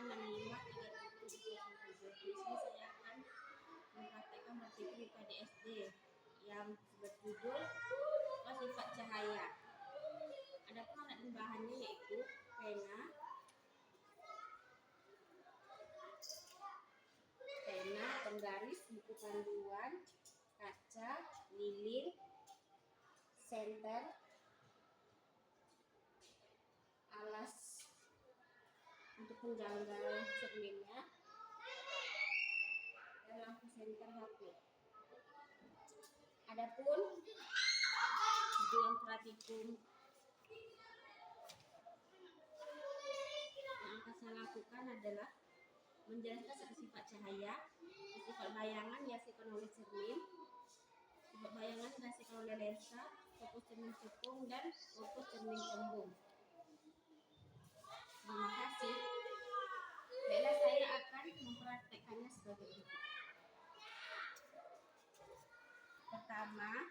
66537. Di sini saya akan mempraktekkan matematika di SD yang berjudul sifat cahaya. Adapun alat dan bahannya yaitu pena, penggaris, buku panduan, kaca, lilin, senter, alas untuk mengganggal cerminnya, dan lampu senter HP. Adapun tujuan praktikum yang akan saya lakukan adalah menjelaskan sifat cahaya, sifat bayangan dihasilkan oleh cermin, sifat bayangan dihasilkan oleh lensa, fokus cermin cekung, dan fokus cermin cembung. Terima kasih. Baiklah, saya akan mempraktekkannya sebagai berikut. Pertamanya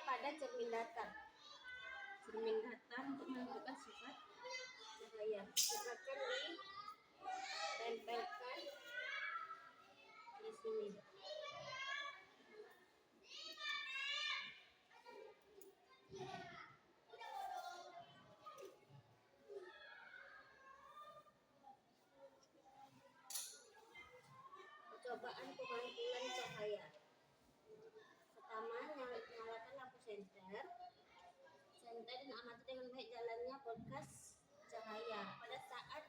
pada cermin datar. Cermin datar untuk menentukan sifat cahaya. Silakan ditempelkan di sini. Percobaan pemantulan cahaya. Pertama, nyalakan lampu senter dan amati dengan baik jalannya fokus cahaya pada saat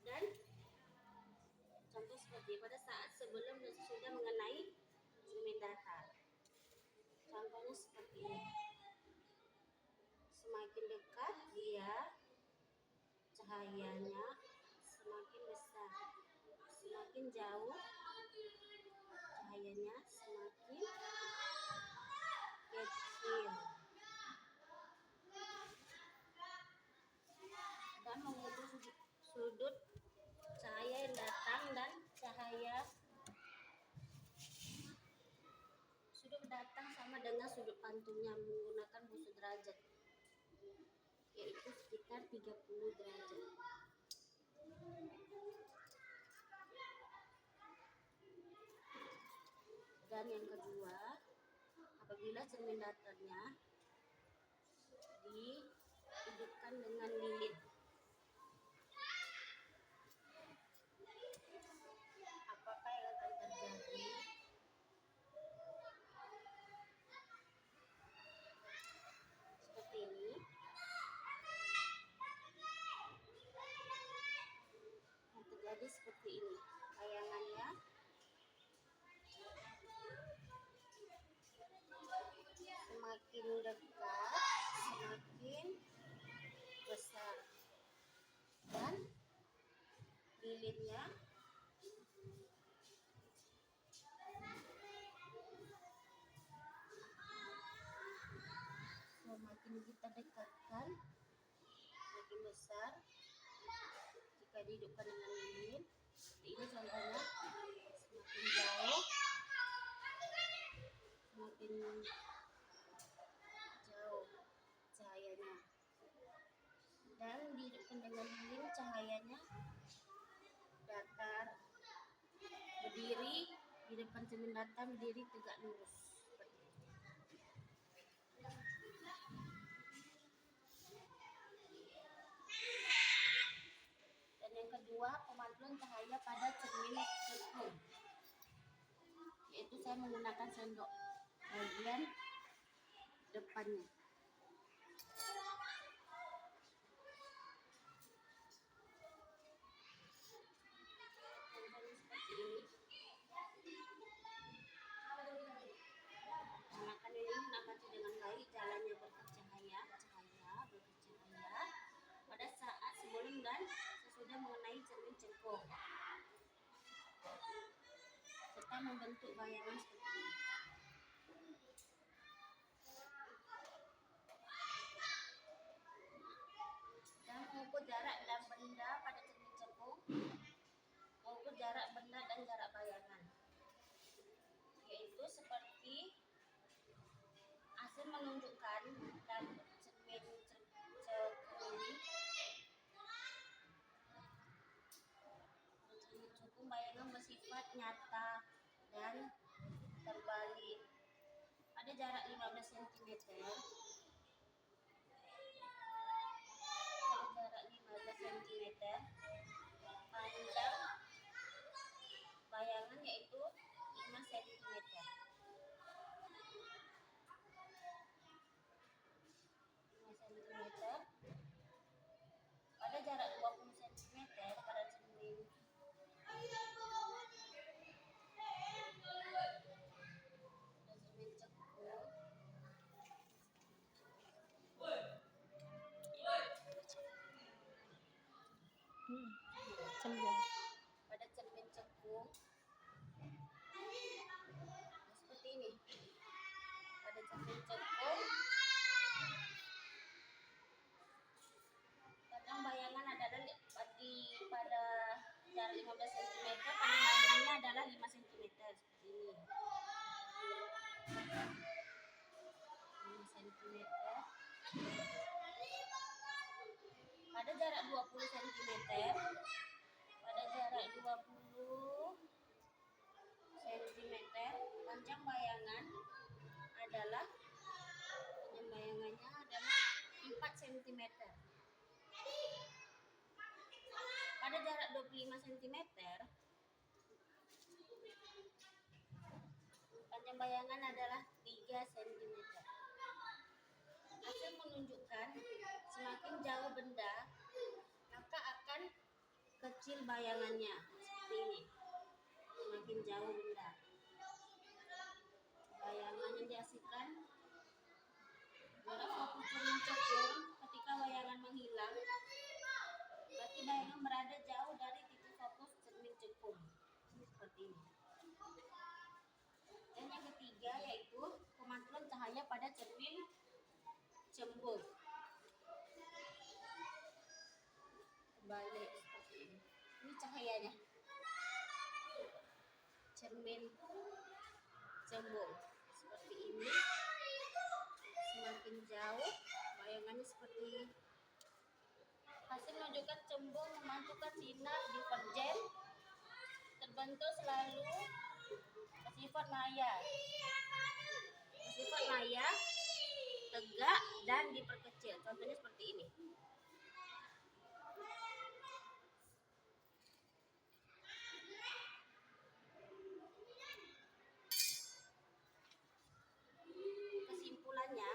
dan contoh seperti pada saat sebelum dan sesudah mengenai cermin datar. Contohnya seperti ini. Semakin dekat dia, cahayanya semakin besar. Semakin jauh, cahayanya semakin kecil. Dan mengukur sudut cahaya yang datang dan cahaya sudut datang sama dengan sudut pantulnya menggunakan busu derajat, yaitu sekitar 30 derajat. Dan yang kedua, apabila cermin datarnya dihidupkan dengan lilin, apakah yang akan terjadi? Seperti ini. Yang terjadi seperti ini. Bayangannya semakin dekat, semakin besar, dan lilinnya semakin kita dekatkan, semakin besar. Jika dihidupkan dengan lilin, seperti ini contohnya, semakin jauh, semakin jauh cahayanya. Dan dihidupkan dengan lilin, cahayanya datar, berdiri di depan cermin datar, berdiri tegak lurus. Dan yang kedua, pemantulan cahaya pada cermin cekung, yaitu saya menggunakan sendok bagian depannya. Seperti ini. Nyalakan lilin, amati dengan baik jalannya bercahaya pada saat sebelum dan sesudah mengenai cermin cekung, serta membentuk bayangan seperti ini. Dan mengukur jarak dan benda pada cermin cekung, mengukur jarak benda dan jarak bayangan, yaitu seperti hasil menunjukkan bersifat nyata dan terbalik. Ada jarak 15 cm. Jarak 15 cm. Panjang bayangan yaitu 5 cm. Pada jarak 20 cm pada cermin cekung. Cembung. Pada cermin cekung seperti ini. Pada cermin cekung kadang bayangan adalah pada jarak 15 cm, pada bayangannya adalah 5 cm seperti ini. 5 cm. Pada jarak 20 cm, pada jarak 20 cm, panjang bayangan adalah 4 cm. Pada jarak 25 cm, panjang bayangan adalah 3 cm. Hasil menunjukkan semakin jauh benda, maka akan kecil bayangannya. Seperti ini. Semakin jauh benda, bayangan yang dihasilkan jarak fokus cermin cekung ketika bayangan menghilang, berarti bayangan berada jauh dari titik fokus cermin cekung. Seperti ini. Dan yang ketiga yaitu pemantulan cahaya pada cermin cembung. Balik seperti ini. Ini cahayanya. Cermin cembung seperti ini. Semakin jauh bayangannya seperti hasil menunjukkan cembung memantulkan sinar divergen, terbentuk selalu bersifat maya. Bersifat maya, tegak dan diperkecil. Contohnya seperti ini. Kesimpulannya,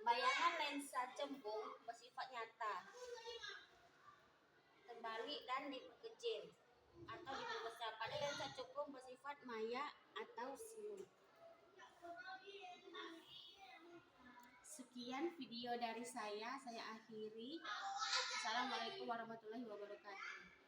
bayangan lensa cembung bersifat nyata, terbalik dan diperkecil atau diperbesar. Pada lensa cekung bersifat maya atau semu. Sekian video dari saya akhiri. Assalamualaikum warahmatullahi wabarakatuh.